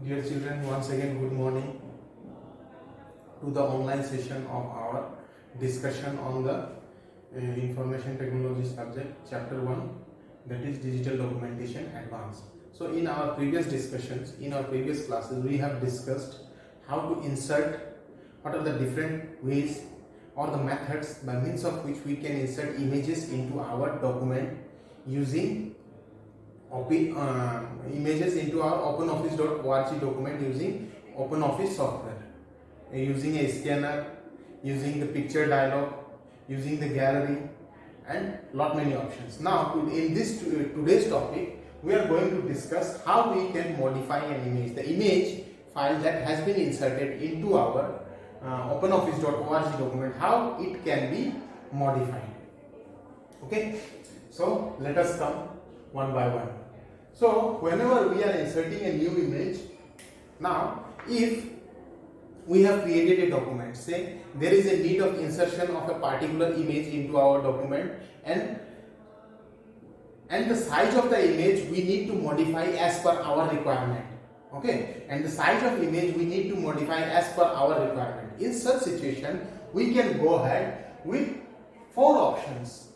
Dear children, once again good morning to the online session of our discussion on the information technology subject chapter 1, that is digital documentation advanced. So in our previous discussions, in our previous classes, we have discussed how to insert, what are the different ways or the methods by means of which we can insert images into our document using images into our openoffice.org document using OpenOffice software, using a scanner, using the picture dialog, using the gallery, and lot many options. Now in this today's topic, we are going to discuss how we can modify an image, the image file that has been inserted into our openoffice.org document, how it can be modified. Okay, so let us come one by one. So whenever we are inserting a new image, now if we have created a document, say there is a need of insertion of a particular image into our document, and the size of the image we need to modify as per our requirement. Okay, and the size of image we need to modify as per our requirement. In such situation, we can go ahead with 4 options.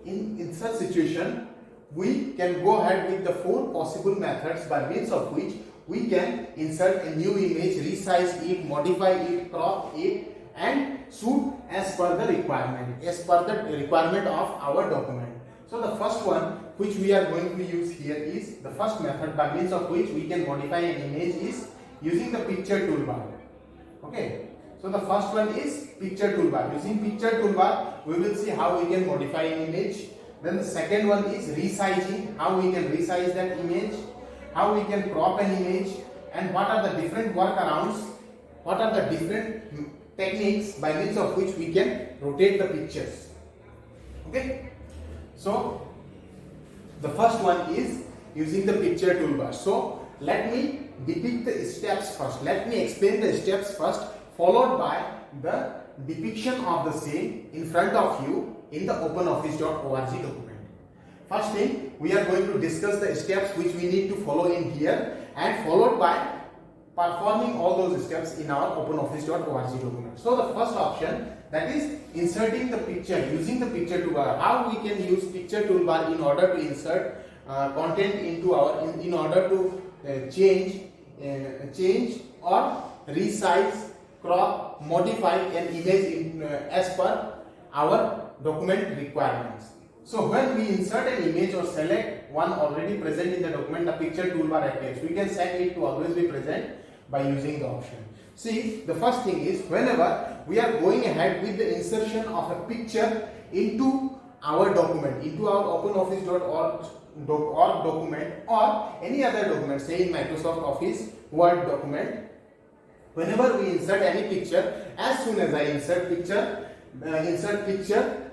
In such situation, we can go ahead with the 4 possible methods by means of which we can insert a new image, resize it, modify it, crop it, and suit as per the requirement, of our document. So the first one which we are going to use here is, the first method by means of which we can modify an image is using the picture toolbar. Okay, so the first one is picture toolbar. Using picture toolbar, we will see how we can modify an image. Then the second one is resizing, how we can resize that image, how we can crop an image, and what are the different workarounds, what are the different techniques by means of which we can rotate the pictures. Okay, so the first one is using the picture toolbar. So let me depict the steps first, let me explain the steps first, followed by the depiction of the same in front of you in the openoffice.org document. First thing, we are going to discuss the steps which we need to follow in here, and followed by performing all those steps in our openoffice.org document. So the first option, that is inserting the picture using the picture toolbar. How we can use picture toolbar in order to insert content into our, in order to change or resize, crop, modify an image as per our document requirements. So when we insert an image or select one already present in the document, the picture toolbar appears. We can set it to always be present by using the option. See, the first thing is, whenever we are going ahead with the insertion of a picture into our document, into our openoffice.org document or any other document, say in Microsoft Office Word document, whenever we insert any picture, as soon as I insert picture,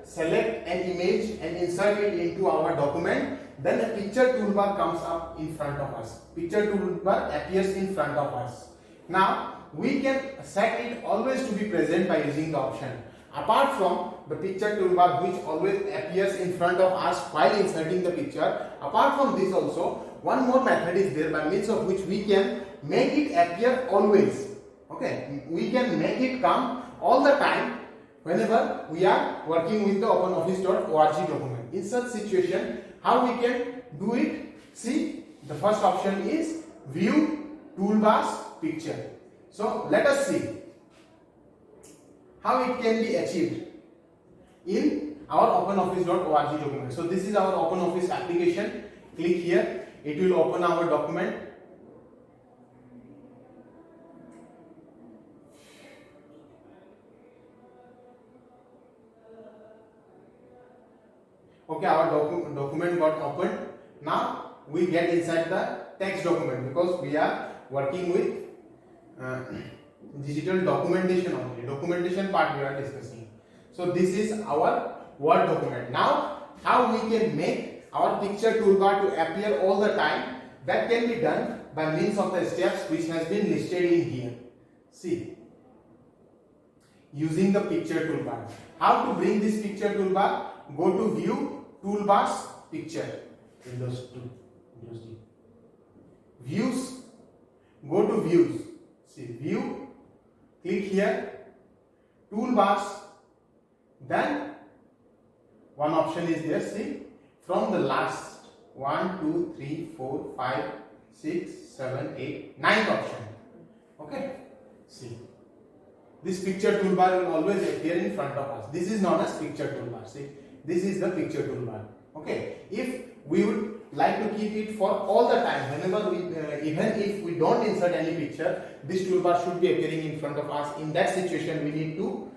select an image and insert it into our document, then a picture toolbar comes up in front of us. Picture toolbar appears in front of us. Now we can set it always to be present by using the option. Apart from the picture toolbar which always appears in front of us while inserting the picture, apart from this also, one more method is there by means of which we can make it appear always. Okay, we can make it come all the time whenever we are working with the openoffice.org document. In such situation, how we can do it? See, the first option is view toolbars picture. So let us see how it can be achieved in our openoffice.org document. So this is our OpenOffice application. Click here, it will open our document. Okay, our document got opened. Now we get inside the text document because we are working with digital documentation only. Documentation part we are discussing. So this is our Word document. Now how we can make our picture toolbar to appear all the time, that can be done by means of the steps which has been listed in here. See, using the picture toolbar. How to bring this picture toolbar? Go to view toolbars picture, Windows 2, Windows D. Views go to views. See view, click here, toolbars, then one option is there. See, from the last 1, 2, 3, 4, 5, 6, 7, 8, 9th option. Okay, see, this picture toolbar will always appear in front of us. This is known as picture toolbar. See, this is the picture toolbar. Okay, if we would like to keep it for all the time, whenever we even if we don't insert any picture, this toolbar should be appearing in front of us. In that situation, we need to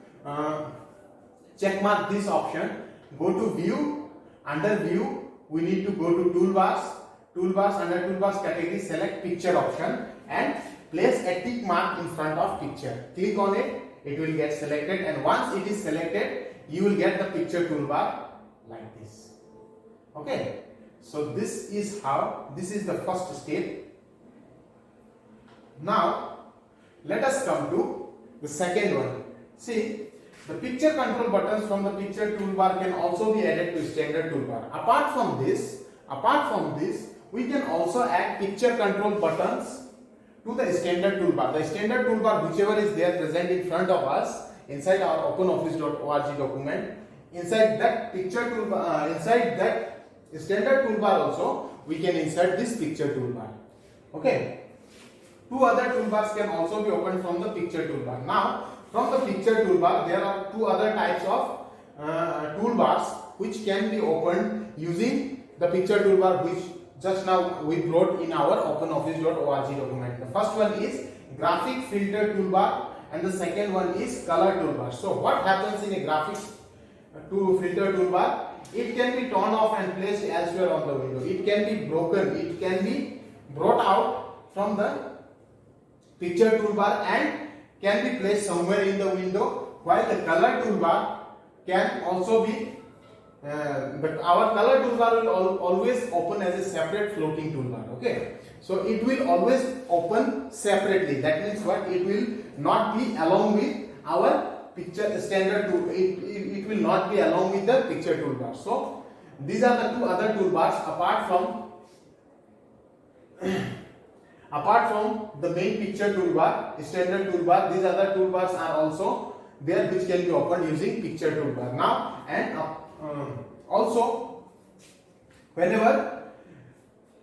check mark this option. Go to view, under view we need to go to toolbars, under toolbars category select picture option and place a tick mark in front of picture. Click on it, it will get selected, and once it is selected, you will get the picture toolbar like this. Okay, so this is the first step. Now let us come to the second one. See, the picture control buttons from the picture toolbar can also be added to standard toolbar. Apart from this, we can also add picture control buttons to the standard toolbar. The standard toolbar, whichever is there present in front of us inside our openoffice.org document, inside that picture toolbar, inside that standard toolbar also, we can insert this picture toolbar. Okay. Two other toolbars can also be opened from the picture toolbar. Now, from the picture toolbar, there are two other types of toolbars which can be opened using the picture toolbar, which just now we brought in our openoffice.org document. The first one is graphic filter toolbar and the second one is color toolbar. So what happens in a graphics filter toolbar? It can be turned off and placed elsewhere on the window. It can be broken, it can be brought out from the picture toolbar and can be placed somewhere in the window, while the color toolbar can also be but our color toolbar will always open as a separate floating toolbar. Okay, so it will always open separately. That means what? It will not be along with our picture standard tool. It will not be along with the picture toolbar. So these are the two other toolbars apart from the main picture toolbar, standard toolbar. These other toolbars are also there which can be opened using picture toolbar. Now and also whenever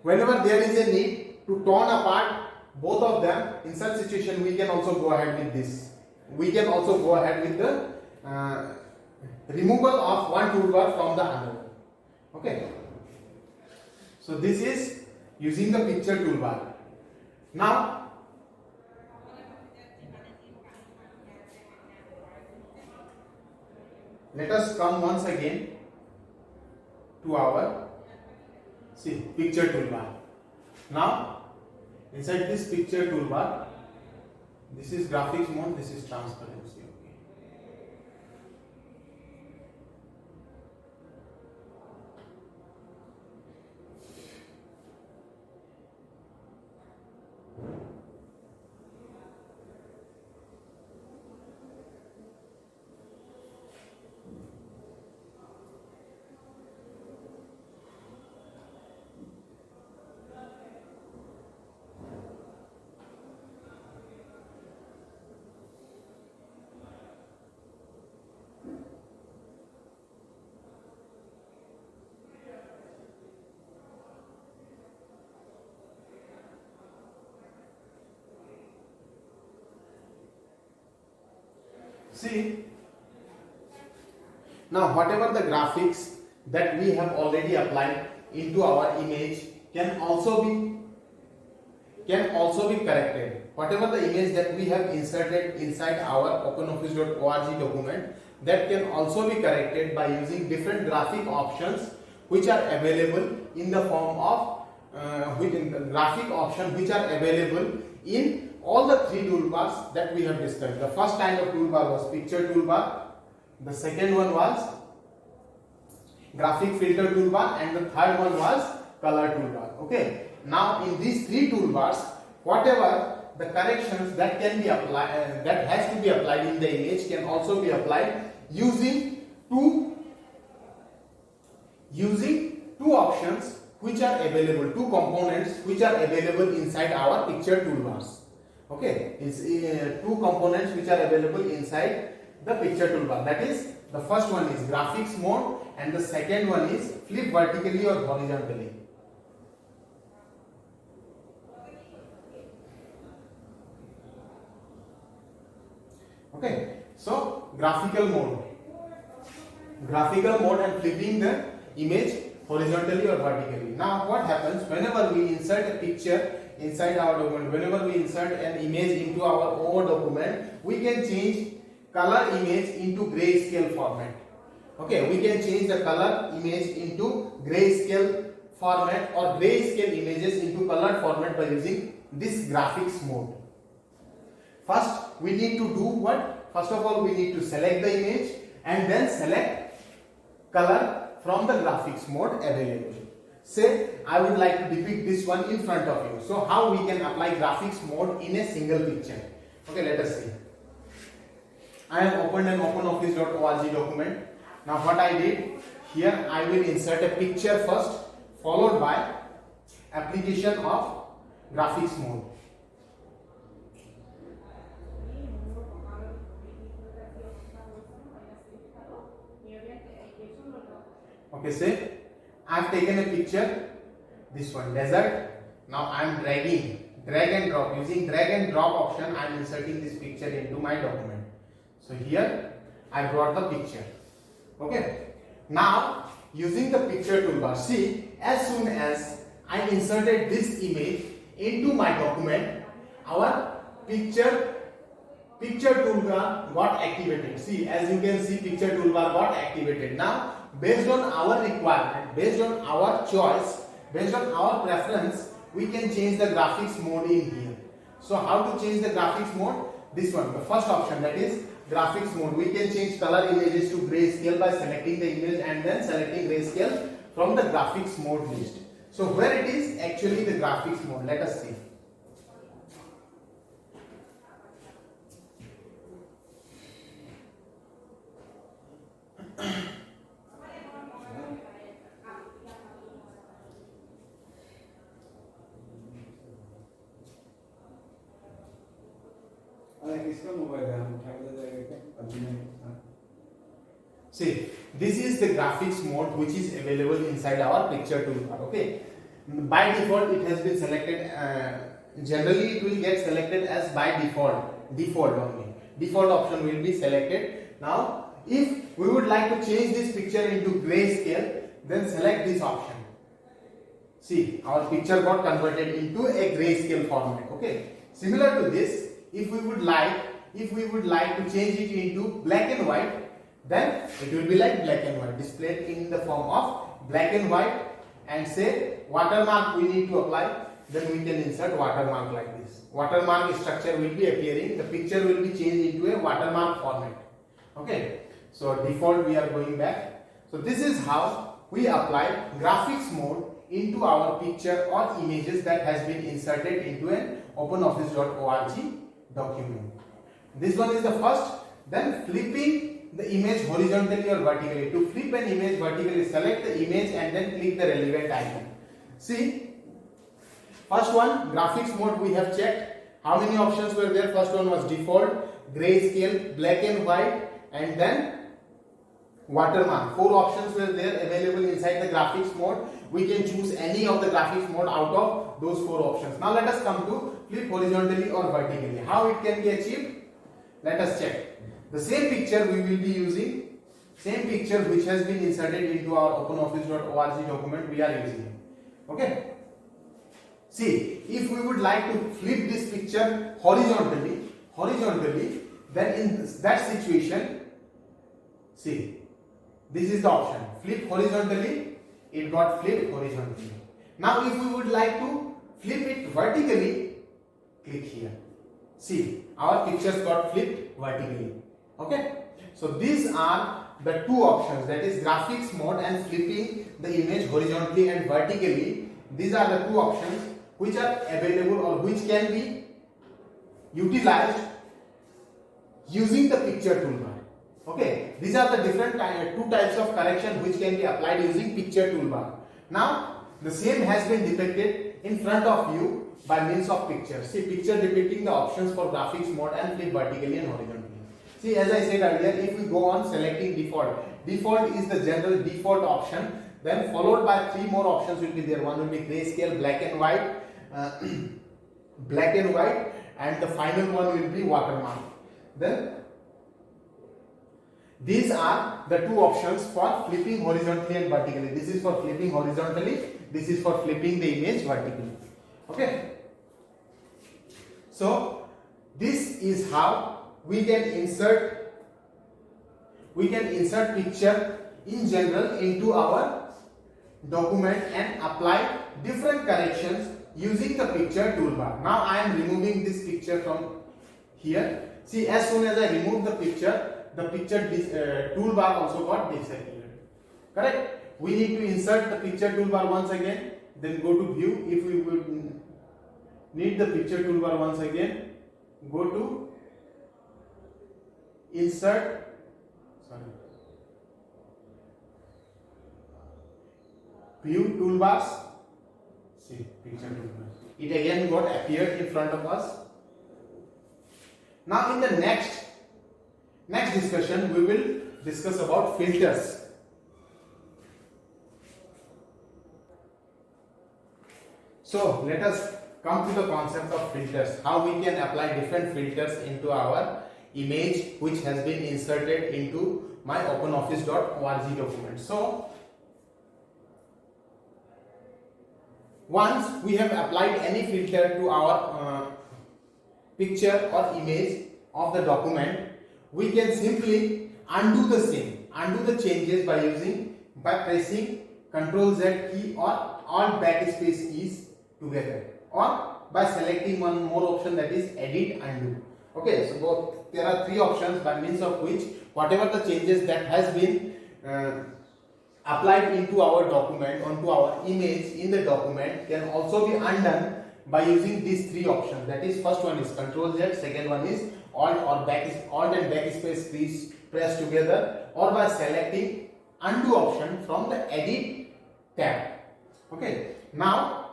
there is a need to turn apart both of them, in such situation we can also go ahead with this. We can also go ahead with the removal of one toolbar from the other. Okay, so this is using the picture toolbar. Now let us come once again to our picture toolbar. Now inside this picture toolbar, this is graphics mode, this is transparency. See, now whatever the graphics that we have already applied into our image can also be corrected. Whatever the image that we have inserted inside our openoffice.org document, that can also be corrected by using different graphic options which are available in the form of graphic option which are available in all the three toolbars that we have discussed. The first kind of toolbar was picture toolbar, the second one was graphic filter toolbar, and the third one was color toolbar. Okay, now in these three toolbars, whatever the corrections that can be applied, that has to be applied in the image, can also be applied using two options which are available, two components which are available inside our picture toolbars. Okay, it's two components which are available inside the picture toolbar. That is, the first one is graphics mode and the second one is flip vertically or horizontally. Okay, so graphical mode and flipping the image horizontally or vertically. Now what happens whenever we insert a picture inside our document, whenever we insert an image into our own document, we can change color image into grayscale format. Okay, we can change the color image into grayscale format or grayscale images into colored format by using this graphics mode. First, we need to do what? First of all, we need to select the image and then select color from the graphics mode available. Say, I would like to depict this one in front of you. So, how we can apply graphics mode in a single picture? Okay, let us see. I have opened an openoffice.org document. Now, what I did here, I will insert a picture first, followed by application of graphics mode. Okay, say I have taken a picture, this one desert. Now I am drag and drop, using drag and drop option. I am inserting this picture into my document. So here I brought the picture. Okay, now using the picture toolbar, see, as soon as I inserted this image into my document, our picture toolbar got activated. See, as you can see, picture toolbar got activated. Now, based on our requirement, based on our choice, based on our preference, we can change the graphics mode in here. So, how to change the graphics mode? This one, the first option, that is graphics mode. We can change color images to grayscale by selecting the image and then selecting grayscale from the graphics mode list. So, where it is actually the graphics mode? Let us see. See, this is the graphics mode which is available inside our picture toolbar. Okay, by default it has been selected. Generally, it will get selected as by default only. Default option will be selected. Now, if we would like to change this picture into grayscale, then select this option. See, our picture got converted into a grayscale format. Okay, similar to this, if we would like to change it into black and white, then it will be like black and white, displayed in the form of black and white, and say watermark we need to apply, then we can insert watermark like this. Watermark structure will be appearing, the picture will be changed into a watermark format. Okay, so default we are going back. So this is how we apply graphics mode into our picture or images that has been inserted into an openoffice.org document. This one is the first. Then flipping the image horizontally or vertically. To flip an image vertically, select the image and then click the relevant icon. See, first one, graphics mode we have checked. How many options were there? First one was default, grayscale, black and white, and then watermark. 4 options were there available inside the graphics mode. We can choose any of the graphics mode out of those 4 options. Now let us come to flip horizontally or vertically. How it can be achieved? Let us check. The same picture we will be using, same picture which has been inserted into our openoffice.org document we are using. Okay. See, if we would like to flip this picture horizontally, then in that situation, see, this is the option. Flip horizontally, it got flipped horizontally. Now, if we would like to flip it vertically, click here. See, our pictures got flipped vertically. Okay, so these are the 2 options, that is graphics mode and flipping the image horizontally and vertically. These are the 2 options which are available or which can be utilized using the picture toolbar. Okay, these are the different 2 types of correction which can be applied using picture toolbar. Now the same has been depicted in front of you by means of picture. See, picture depicting the options for graphics mode and flip vertically and horizontally. See, as I said earlier, if we go on selecting default, default is the general default option, then followed by 3 more options will be there. One will be grayscale, black and white, and the final one will be watermark. Then these are the 2 options for flipping horizontally and vertically. This is for flipping horizontally, this is for flipping the image vertically. Okay. So this is how we can insert picture in general into our document and apply different corrections using the picture toolbar. Now I am removing this picture from here. See, as soon as I remove the picture toolbar also got disappeared. Correct? We need to insert the picture toolbar once again, then go to view. If we would need the picture toolbar once again, go to insert, view toolbars. See, picture toolbar. It again got appeared in front of us. Now in the next discussion we will discuss about filters. So let us come to the concept of filters, how we can apply different filters into our image which has been inserted into my openoffice.org document. So once we have applied any filter to our picture or image of the document, we can simply undo the changes by pressing Ctrl Z key or Alt backspace keys together, or by selecting one more option, that is edit undo. Okay, so there are 3 options by means of which whatever the changes that has been applied into our document, onto our image in the document, can also be undone by using these 3 options. That is, first one is Ctrl Z, second one is Alt and backspace keys pressed together, or by selecting undo option from the edit tab. Okay, now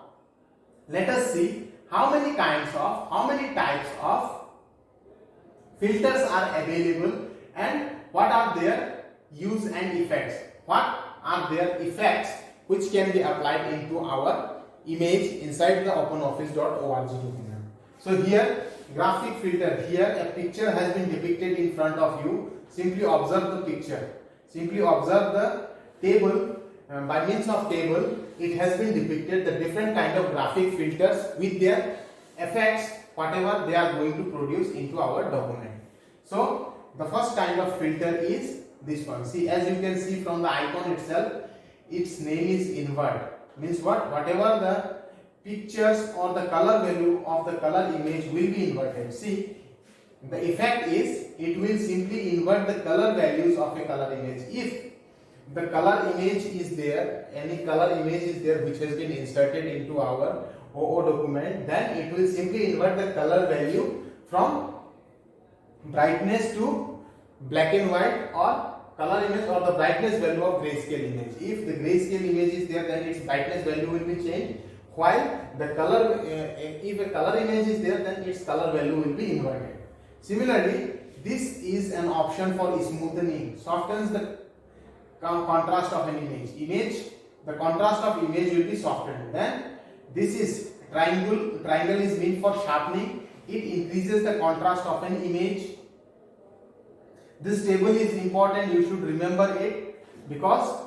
let us see how many types of filters are available and what are their use and effects. What are their effects which can be applied into our image inside the openoffice.org document. So here, graphic filter, here a picture has been depicted in front of you. Simply observe the picture, simply observe the table. By means of table, it has been depicted the different kind of graphic filters with their effects, whatever they are going to produce into our document. So the first kind of filter is this one. See, as you can see from the icon itself, its name is invert. Means what? Whatever the pictures or the color value of the color image will be inverted. See, the effect is it will simply invert the color values of a color image. If the color image is there, any color image is there which has been inserted into our OO document, then it will simply invert the color value from brightness to black and white, or color image or the brightness value of grayscale image. If the grayscale image is there, then its brightness value will be changed, while the color, if a color image is there, then its color value will be inverted. Similarly, this is an option for smoothing, softens the contrast of an image. The contrast of image will be softened. Then this is triangle. Triangle is meant for sharpening. It increases the contrast of an image. This table is important. You should remember it, because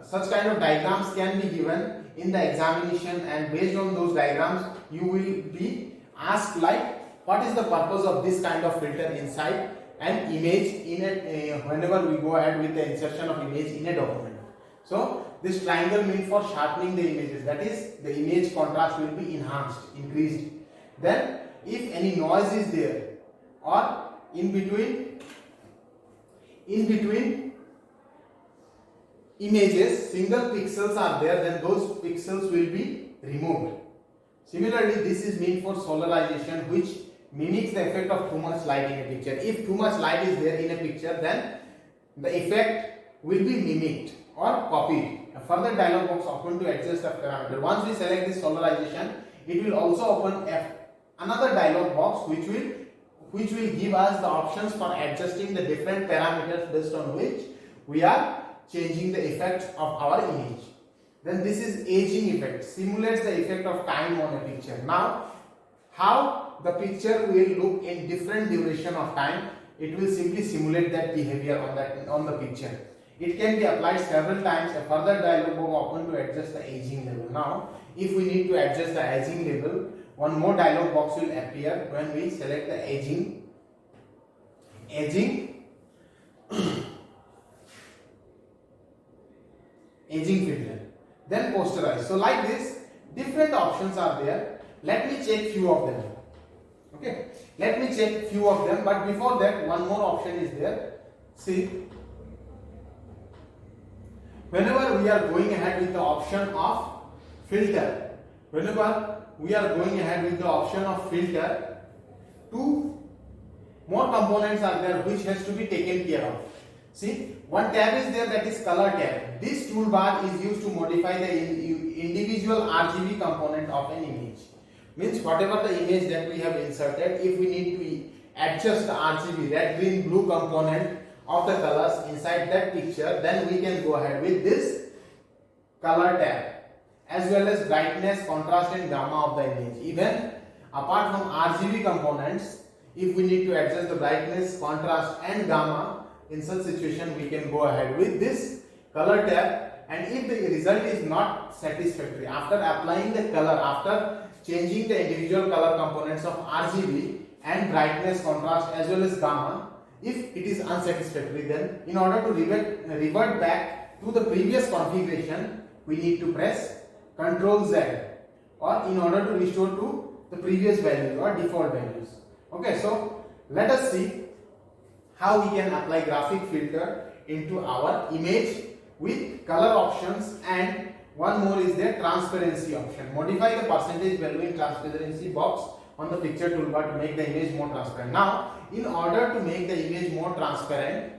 such kind of diagrams can be given in the examination, and based on those diagrams you will be asked like, what is the purpose of this kind of filter inside an image in a whenever we go ahead with the insertion of image in a document. So this triangle means for sharpening the images, that is, the image contrast will be enhanced, increased. Then if any noise is there, or in between images single pixels are there, then those pixels will be removed. Similarly, this is meant for solarization, which mimics the effect of too much light in a picture. If too much light is there in a picture, then the effect will be mimicked or copied. a further dialog box open to adjust the parameter. Once we select this solarization, it will also open another dialog box which will give us the options for adjusting the different parameters based on which we are changing the effect of our image. Then this is aging effect, simulates the effect of time on a picture. Now, how the picture will look in different duration of time, it will simply simulate that behavior on the picture. It can be applied several times. A further dialog box open to adjust the aging level. Now, if we need to adjust the aging level, one more dialog box will appear when we select the aging filter. Then posterize. So like this, different options are there. Let me check few of them. Okay, let me check few of them, but before that, one more option is there. See, whenever we are going ahead with the option of filter, two more components are there which has to be taken care of. See, one tab is there, that is color tab. This toolbar is used to modify the individual RGB component of an image. Means whatever the image that we have inserted, if we need to adjust the RGB, red, green, blue component of the colors inside that picture, then we can go ahead with this color tab, as well as brightness, contrast and gamma of the image. Even apart from RGB components, if we need to adjust the brightness, contrast and gamma, in such situation we can go ahead with this color tab. And if the result is not satisfactory, after applying the color, after changing the individual color components of RGB and brightness, contrast as well as gamma, if it is unsatisfactory, then in order to revert back to the previous configuration, we need to press Ctrl Z, or in order to restore to the previous values or default values. Okay, so let us see how we can apply graphic filter into our image with color options, and one more is there, transparency option. Modify the percentage value in transparency box on the picture toolbar to make the image more transparent. Now, in order to make the image more transparent,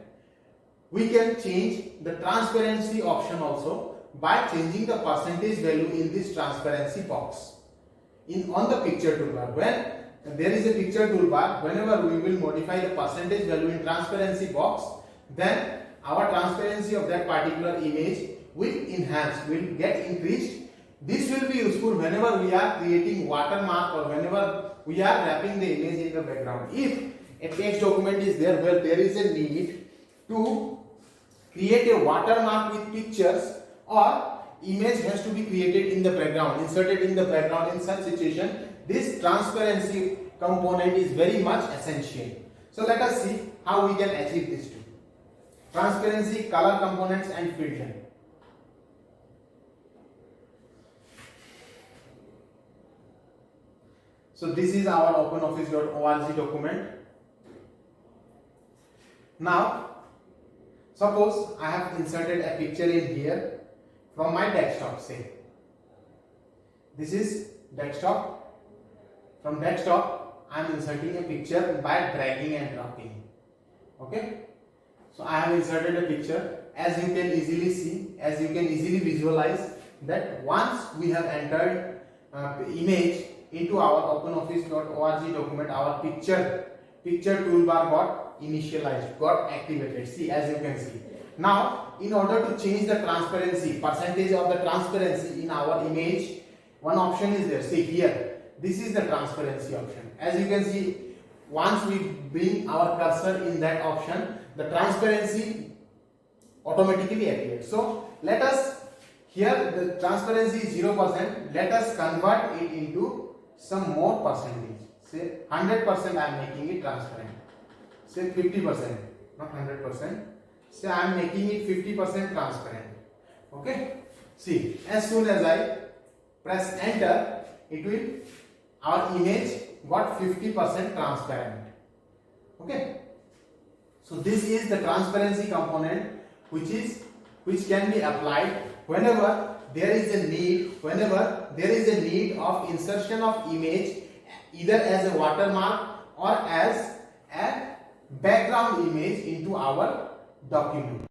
we can change the transparency option also by changing the percentage value in this transparency box on the picture toolbar. When there is a picture toolbar, whenever we will modify the percentage value in transparency box, then our transparency of that particular image will enhance, will get increased. This will be useful whenever we are creating watermark or whenever we are wrapping the image in the background. If a text document is there where there is a need to create a watermark with pictures, or image has to be created in the background, inserted in the background, in such situation, this transparency component is very much essential. So let us see how we can achieve this too. Transparency, color components and filter. So this is our openoffice.org document. Now, suppose I have inserted a picture in here from my desktop, say. This is desktop. From desktop, I am inserting a picture by dragging and dropping. Okay. So I have inserted a picture. As you can easily see, as you can easily visualize, that once we have entered image into our openoffice.org document, our picture toolbar got initialized, got activated. See, as you can see. Now, in order to change the transparency, percentage of the transparency in our image, one option is there. See here, this is the transparency option. As you can see, once we bring our cursor in that option, the transparency automatically appears. So let us, here the transparency is 0%, let us convert it into some more percentage. Say 100% I am making it transparent. Say 50%, not 100%. Say I am making it 50% transparent. Okay. See, as soon as I press enter, it will, our image got 50% transparent. Okay. So this is the transparency component which can be applied whenever there is a need of insertion of image either as a watermark or as a background image into our document.